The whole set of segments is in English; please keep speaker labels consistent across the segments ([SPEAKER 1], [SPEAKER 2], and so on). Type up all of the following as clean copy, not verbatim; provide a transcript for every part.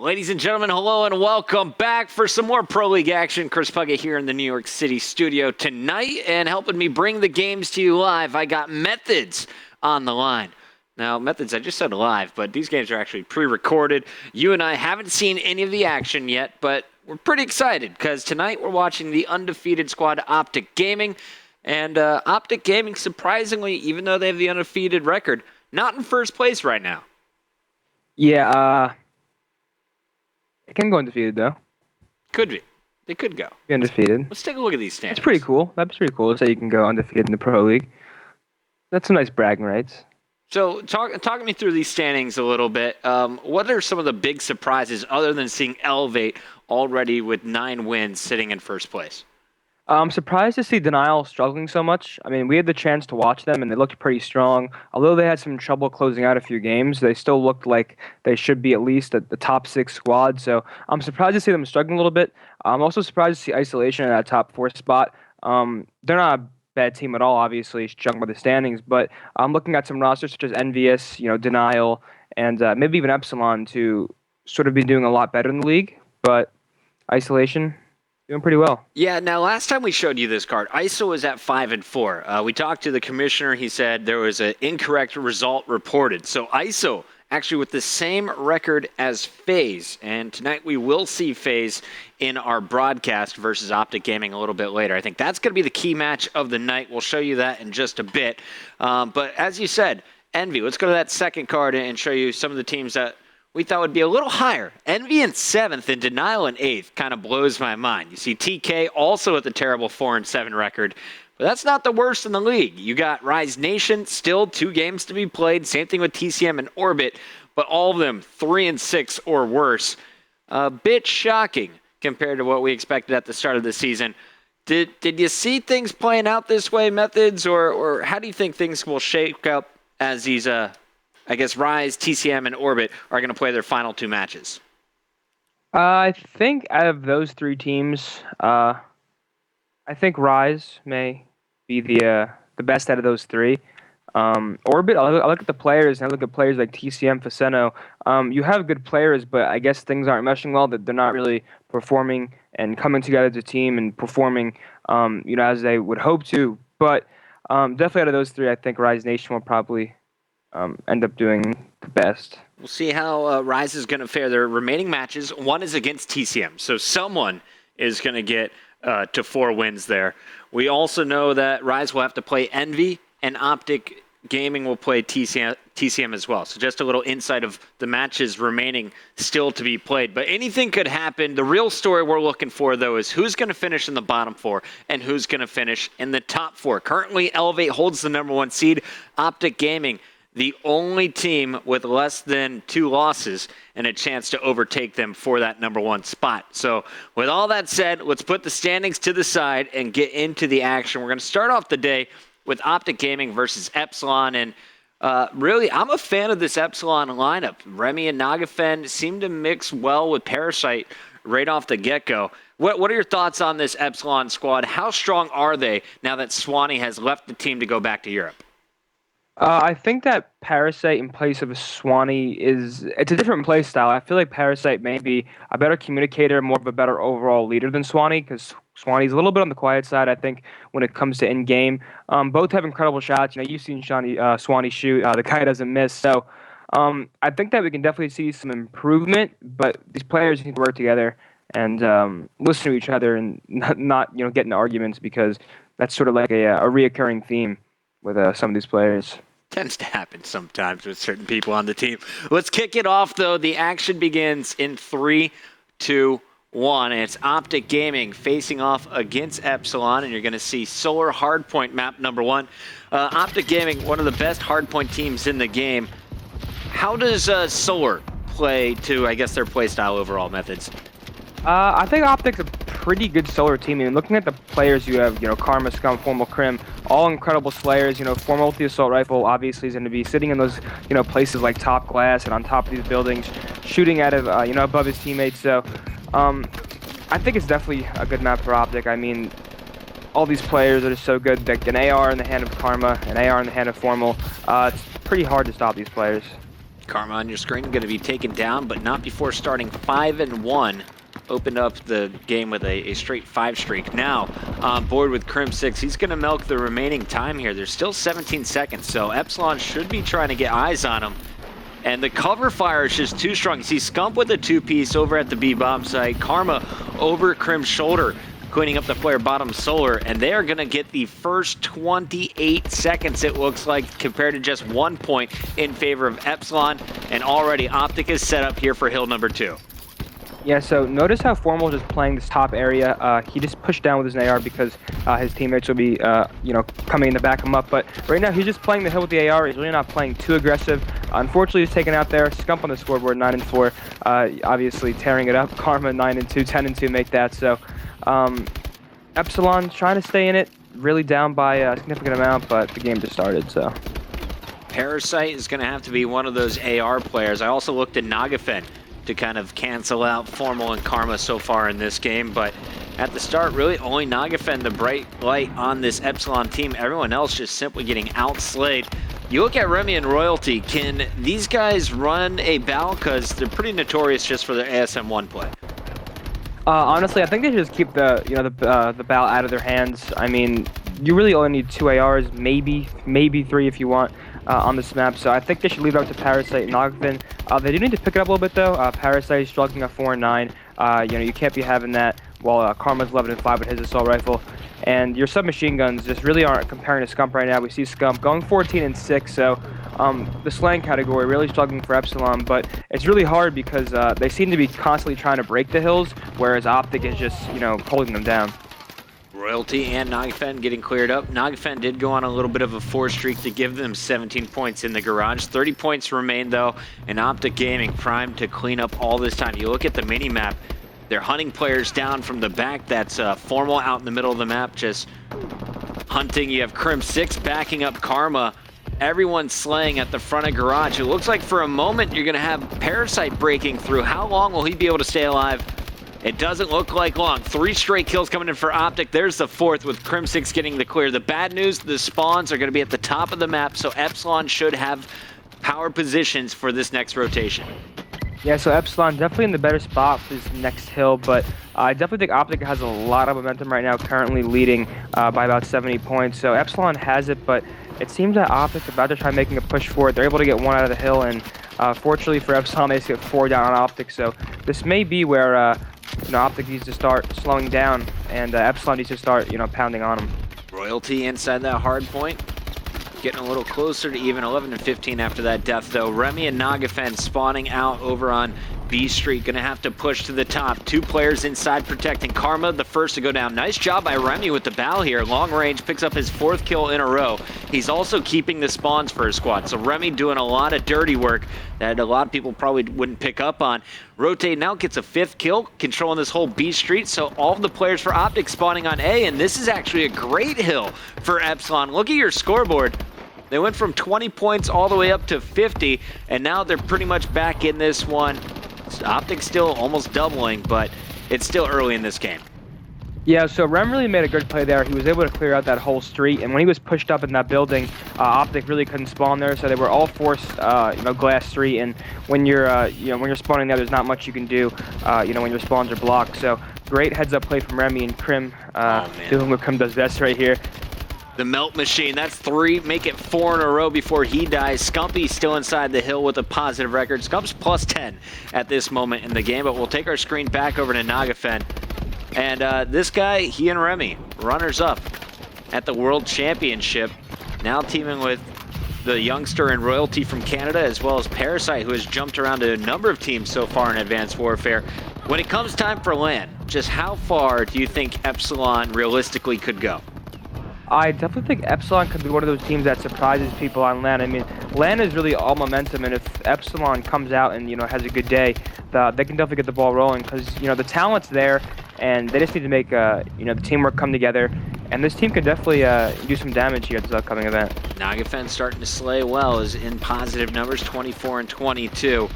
[SPEAKER 1] Ladies and gentlemen, hello and welcome back for some more Pro League action. Chris Puckett here in the New York City studio tonight, and helping me bring the games to you live, I got Methods on the line. Now, Methods, I just said live, but these games are actually pre-recorded. You and I haven't seen any of the action yet, but we're pretty excited because tonight we're watching the undefeated squad Optic Gaming. And Optic Gaming, surprisingly, even though they have the undefeated record, not in first place right now.
[SPEAKER 2] Yeah, it can go undefeated, though.
[SPEAKER 1] Could be. They could go.
[SPEAKER 2] Be undefeated.
[SPEAKER 1] Let's take a look at these standings.
[SPEAKER 2] That's pretty cool. That's pretty cool to say you can go undefeated in the Pro League. That's some nice bragging rights.
[SPEAKER 1] So talk me through these standings a little bit. What are some of the big surprises other than seeing Elevate already with 9 wins sitting in first place?
[SPEAKER 2] I'm surprised to see Denial struggling so much. I mean, we had the chance to watch them, and they looked pretty strong. Although they had some trouble closing out a few games, they still looked like they should be at least at the top 6 squad. So I'm surprised to see them struggling a little bit. I'm also surprised to see Isolation in that top 4 spot. They're not a bad team at all, obviously, judging by the standings. But I'm looking at some rosters such as Envious, Denial, and maybe even Epsilon to sort of be doing a lot better in the league. But Isolation, doing pretty well.
[SPEAKER 1] Yeah, now last time we showed you this card, ISO was at 5-4. We talked to the commissioner. He said there was an incorrect result reported. So ISO actually with the same record as FaZe. And tonight we will see FaZe in our broadcast versus Optic Gaming a little bit later. I think that's going to be the key match of the night. We'll show you that in just a bit. But as you said, Envy, let's go to that second card and show you some of the teams that we thought would be a little higher. Envy in 7th and Denial in 8th kind of blows my mind. You see TK also at the terrible 4-7 record, but that's not the worst in the league. You got Rise Nation, still 2 games to be played. Same thing with TCM and Orbit, but all of them 3-6 or worse. A bit shocking compared to what we expected at the start of the season. Did you see things playing out this way, Methods, or how do you think things will shake up as these I guess Rise, TCM, and Orbit are going to play their final 2 matches?
[SPEAKER 2] I think out of those 3 teams, I think Rise may be the best out of those 3. Orbit, I look at the players, and I look at players like TCM, Faceno. You have good players, but I guess things aren't meshing well, that they're not really performing and coming together as a team and performing as they would hope to. But definitely out of those 3, I think Rise Nation will probably end up doing the best.
[SPEAKER 1] We'll see how Rise is going to fare their remaining matches. 1 is against TCM, so someone is going to get to 4 wins there. We also know that Rise will have to play Envy, and Optic Gaming will play TCM as well. So just a little insight of the matches remaining still to be played. But anything could happen. The real story we're looking for, though, is who's going to finish in the bottom 4 and who's going to finish in the top 4. Currently, Elevate holds the number 1 seed. Optic Gaming, the only team with less than 2 losses and a chance to overtake them for that number 1 spot. So with all that said, let's put the standings to the side and get into the action. We're going to start off the day with Optic Gaming versus Epsilon. And really, I'm a fan of this Epsilon lineup. Remy and Nagafen seem to mix well with Parasite right off the get-go. What are your thoughts on this Epsilon squad? How strong are they now that Swanee has left the team to go back to Europe?
[SPEAKER 2] I think that Parasite in place of Swanee it's a different play style. I feel like Parasite may be a better communicator, more of a better overall leader than Swanee, because Swanee's a little bit on the quiet side, I think, when it comes to in-game. Both have incredible shots. You've seen Swanee shoot. The guy doesn't miss. So I think that we can definitely see some improvement, but these players need to work together and listen to each other and not get into arguments, because that's sort of like a reoccurring theme with some of these players.
[SPEAKER 1] Tends to happen sometimes with certain people on the team. Let's kick it off, though. The action begins in 3, 2, 1. And it's Optic Gaming facing off against Epsilon, and you're going to see Solar Hardpoint map number 1. Optic Gaming, one of the best hardpoint teams in the game. How does Solar play to, I guess, their play style overall, Methods?
[SPEAKER 2] I think Optic's a pretty good Solar team. I mean, looking at the players you have, Karma, Scum, Formal, Crim, all incredible slayers. Formal with the Assault Rifle obviously is going to be sitting in those, places like top glass and on top of these buildings, shooting out of, above his teammates. So, I think it's definitely a good map for Optic. I mean, all these players are just so good. Like an AR in the hand of Karma, an AR in the hand of Formal. It's pretty hard to stop these players.
[SPEAKER 1] Karma on your screen going to be taken down, but not before starting 5-1. Opened up the game with a straight 5 streak. Now on board with Crim6, he's going to milk the remaining time here. There's still 17 seconds, so Epsilon should be trying to get eyes on him. And the cover fire is just too strong. You see Scump with a 2-piece over at the B-bomb site. Karma over Crim's shoulder, cleaning up the flare bottom solar, and they are going to get the first 28 seconds, it looks like, compared to just 1 point in favor of Epsilon. And already Optic is set up here for hill number 2.
[SPEAKER 2] Yeah, so notice how Formal is just playing this top area. He just pushed down with his AR because his teammates will be, coming in to back him up. But right now, he's just playing the hill with the AR. He's really not playing too aggressive. Unfortunately, he's taken out there. Scump on the scoreboard, 9-4. Obviously, tearing it up. Karma, 9-2, 10-2, make that. So, Epsilon trying to stay in it. Really down by a significant amount, but the game just started, so.
[SPEAKER 1] Parasite is going to have to be one of those AR players. I also looked at Nagafen to kind of cancel out Formal and Karma so far in this game, but at the start, really only Nagafen the bright light on this Epsilon team. Everyone else just simply getting outslayed. You look at Remy and Royalty, can these guys run a battle? Because they're pretty notorious just for their ASM1 play.
[SPEAKER 2] Honestly, I think they should just keep the battle out of their hands. I mean, you really only need 2 ARs, maybe 3 if you want, on this map. So I think they should leave it up to Parasite and Nagafen. They do need to pick it up a little bit though. Parasite is struggling at 4-9. You can't be having that while Karma's 11-5 with his assault rifle. And your submachine guns just really aren't comparing to Scump right now. We see Scump going 14-6, so the slang category really struggling for Epsilon, but it's really hard because they seem to be constantly trying to break the hills, whereas Optic is just, holding them down.
[SPEAKER 1] Royalty and Nagafen getting cleared up. Nagafen did go on a little bit of a 4 streak to give them 17 points in the garage. 30 points remain though, and Optic Gaming primed to clean up all this time. You look at the mini-map, they're hunting players down from the back. That's Formal out in the middle of the map, just hunting. You have Crim6 backing up Karma. Everyone slaying at the front of garage. It looks like for a moment you're going to have Parasite breaking through. How long will he be able to stay alive? It doesn't look like long. 3 straight kills coming in for Optic. There's the 4th with Crim6 getting the clear. The bad news, the spawns are going to be at the top of the map, so Epsilon should have power positions for this next rotation.
[SPEAKER 2] Yeah, so Epsilon definitely in the better spot for this next hill, but I definitely think Optic has a lot of momentum right now, currently leading by about 70 points. So Epsilon has it, but it seems that Optic's about to try making a push for it. They're able to get 1 out of the hill, and fortunately for Epsilon, they just get 4 down on Optic. So this may be where Optic needs to start slowing down, and Epsilon needs to start pounding on them.
[SPEAKER 1] Royalty inside that hard point. Getting a little closer to even 11-15 after that death, though. Remy and Nagafen spawning out over on B Street. Gonna have to push to the top. 2 players inside protecting. Karma, the first to go down. Nice job by Remy with the bow here. Long range, picks up his 4th kill in a row. He's also keeping the spawns for his squad. So Remy doing a lot of dirty work that a lot of people probably wouldn't pick up on. Rotate now gets a 5th kill, controlling this whole B Street. So all of the players for Optic spawning on A, and this is actually a great hill for Epsilon. Look at your scoreboard. They went from 20 points all the way up to 50, and now they're pretty much back in this one. Optic still almost doubling, but it's still early in this game.
[SPEAKER 2] Yeah, so Rem really made a good play there. He was able to clear out that whole street, and when he was pushed up in that building, Optic really couldn't spawn there, so they were all forced, glass street. And when you're, when you're spawning there, there's not much you can do, when your spawns are blocked. So great heads-up play from Remy and Crim, doing what Crim does best right here.
[SPEAKER 1] The melt machine, that's 3, make it 4 in a row before he dies. Scumpy still inside the hill with a positive record. Scump's plus 10 at this moment in the game, but we'll take our screen back over to Nagafen. And this guy, he and Remy, runners up at the World Championship, now teaming with the youngster and Royalty from Canada, as well as Parasite, who has jumped around to a number of teams so far in Advanced Warfare. When it comes time for LAN, just how far do you think Epsilon realistically could go?
[SPEAKER 2] I definitely think Epsilon could be one of those teams that surprises people on LAN. I mean, LAN is really all momentum, and if Epsilon comes out and, has a good day, they can definitely get the ball rolling because, the talent's there, and they just need to make, the teamwork come together. And this team can definitely do some damage here at this upcoming event.
[SPEAKER 1] Nagafen starting to slay well, is in positive numbers, 24 and 22.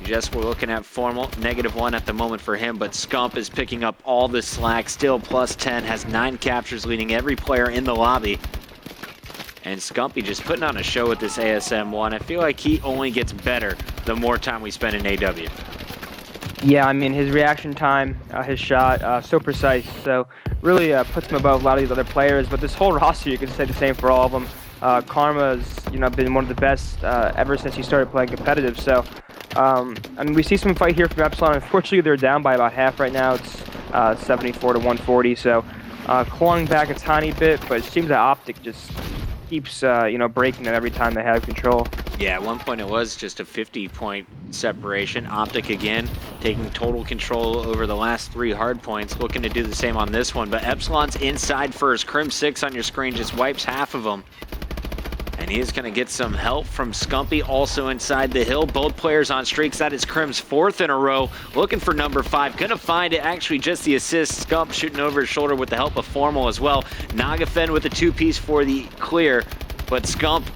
[SPEAKER 1] Just we're looking at Formal, -1 at the moment for him, but Scump is picking up all the slack, still plus 10, has 9 captures, leading every player in the lobby. And Scumpy just putting on a show with this ASM-1. I feel like he only gets better the more time we spend in AW.
[SPEAKER 2] Yeah, I mean, his reaction time, his shot, so precise. So really puts him above a lot of these other players. But this whole roster, you can say the same for all of them. Karma's, been one of the best ever since he started playing competitive. So, and we see some fight here from Epsilon. Unfortunately, they're down by about half right now. It's 74 to 140. So, clawing back a tiny bit, but it seems that Optic just keeps, breaking them every time they have control.
[SPEAKER 1] Yeah, at one point it was just a 50-point separation. Optic again taking total control over the last 3 hard points, looking to do the same on this one. But Epsilon's inside first. Crim6 on your screen just wipes half of them. And he is going to get some help from Scumpy, also inside the hill. Both players on streaks. That is Crim's 4th in a row. Looking for number 5. Going to find it. Actually, just the assist. Scump shooting over his shoulder with the help of Formal as well. Nagafen with the 2-piece for the clear. But Scump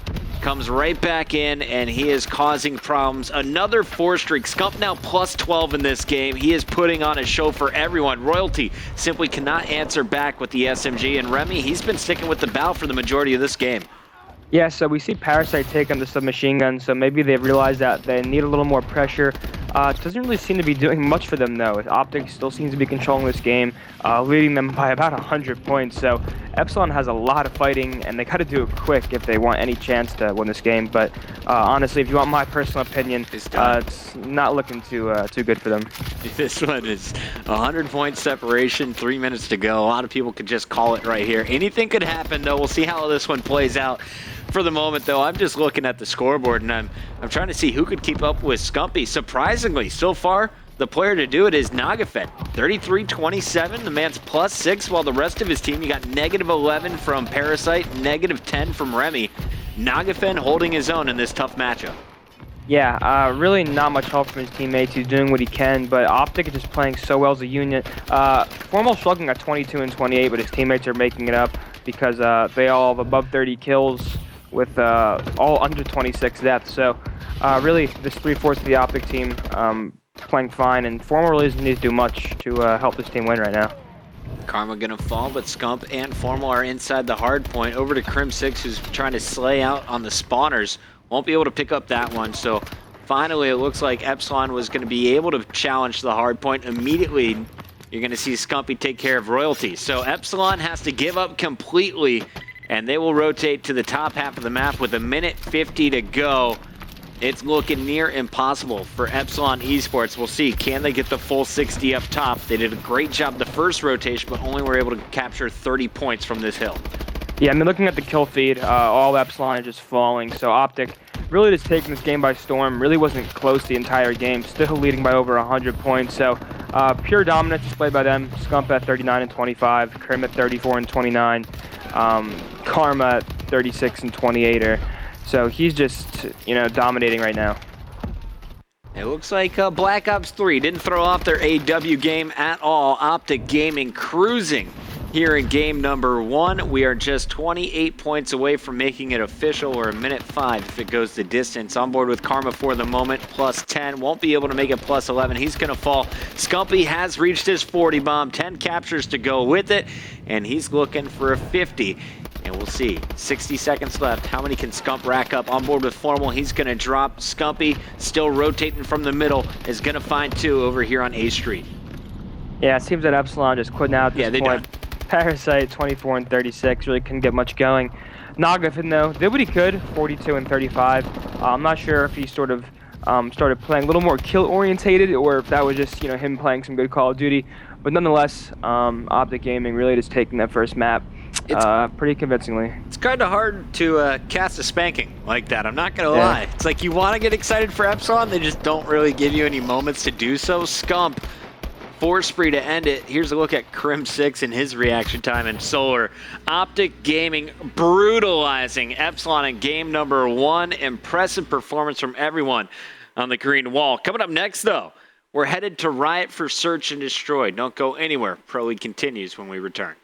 [SPEAKER 1] comes right back in, and he is causing problems. Another 4 streak. Scump now plus 12 in this game. He is putting on a show for everyone. Royalty simply cannot answer back with the SMG. And Remy, he's been sticking with the bow for the majority of this game.
[SPEAKER 2] Yeah, so we see Parasite take on the submachine gun, so maybe they've realized that they need a little more pressure. It doesn't really seem to be doing much for them, though. Optic still seems to be controlling this game, leading them by about 100 points. So Epsilon has a lot of fighting, and they got to do it quick if they want any chance to win this game. But honestly, if you want my personal opinion, it's not looking too good for them.
[SPEAKER 1] This one is 100-point separation, 3 minutes to go. A lot of people could just call it right here. Anything could happen, though. We'll see how this one plays out. For the moment, though, I'm just looking at the scoreboard, and I'm trying to see who could keep up with Scumpy. Surprisingly, so far, the player to do it is Nagafen. 33-27, the man's plus 6, while the rest of his team, you got -11 from Parasite, -10 from Remy. Nagafen holding his own in this tough matchup.
[SPEAKER 2] Yeah, really not much help from his teammates. He's doing what he can, but Optic is just playing so well as a unit. Formal struggling at 22 and 28, but his teammates are making it up because they all have above 30 kills with all under 26 deaths. So really, this 3/4 of the Optic team playing fine, and Formal really doesn't need to do much to help this team win right now.
[SPEAKER 1] Karma gonna fall, but Scump and Formal are inside the hard point. Over to Crim6, who's trying to slay out on the spawners. Won't be able to pick up that one, so finally it looks like Epsilon was going to be able to challenge the hard point. Immediately, you're going to see Scumpy take care of Royalty. So Epsilon has to give up completely, and they will rotate to the top half of the map with 1:50 to go. It's looking near impossible for Epsilon Esports. We'll see, can they get the full 60 up top? They did a great job the first rotation, but only were able to capture 30 points from this hill.
[SPEAKER 2] Yeah, I mean, looking at the kill feed, all Epsilon is just falling. So Optic really just taking this game by storm. Really wasn't close the entire game. Still leading by over 100 points. So pure dominance displayed by them. Scump at 39 and 25. Krim at 34 and 29. Karma at 36 and 28. So he's just, dominating right now.
[SPEAKER 1] It looks like Black Ops 3 didn't throw off their AW game at all. Optic Gaming cruising here in game number 1. We are just 28 points away from making it official, or 1:05 if it goes the distance. On board with Karma for the moment, plus 10. Won't be able to make it plus 11. He's going to fall. Scumpy has reached his 40 bomb. 10 captures to go with it, and he's looking for a 50. And we'll see. 60 seconds left. How many can Scump rack up? On board with Formal. He's going to drop. Scumpy, still rotating from the middle, is going to find 2 over here on A Street.
[SPEAKER 2] Yeah, it seems that Epsilon just quitting out at this point. Parasite, 24 and 36, really couldn't get much going. Nagafen, though, did what he could, 42 and 35. I'm not sure if he sort of started playing a little more kill-orientated, or if that was just, him playing some good Call of Duty. But nonetheless, Optic Gaming really just taking that first map pretty convincingly. It's
[SPEAKER 1] kind of hard to cast a spanking like that, I'm not going to lie. It's like you want to get excited for Epsilon, they just don't really give you any moments to do so. Scump, 4 spree to end it. Here's a look at Crim6 and his reaction time in Solar. Optic Gaming brutalizing Epsilon in game number 1. Impressive performance from everyone on the green wall. Coming up next, though, we're headed to Riot for Search and Destroy. Don't go anywhere. Pro League continues when we return.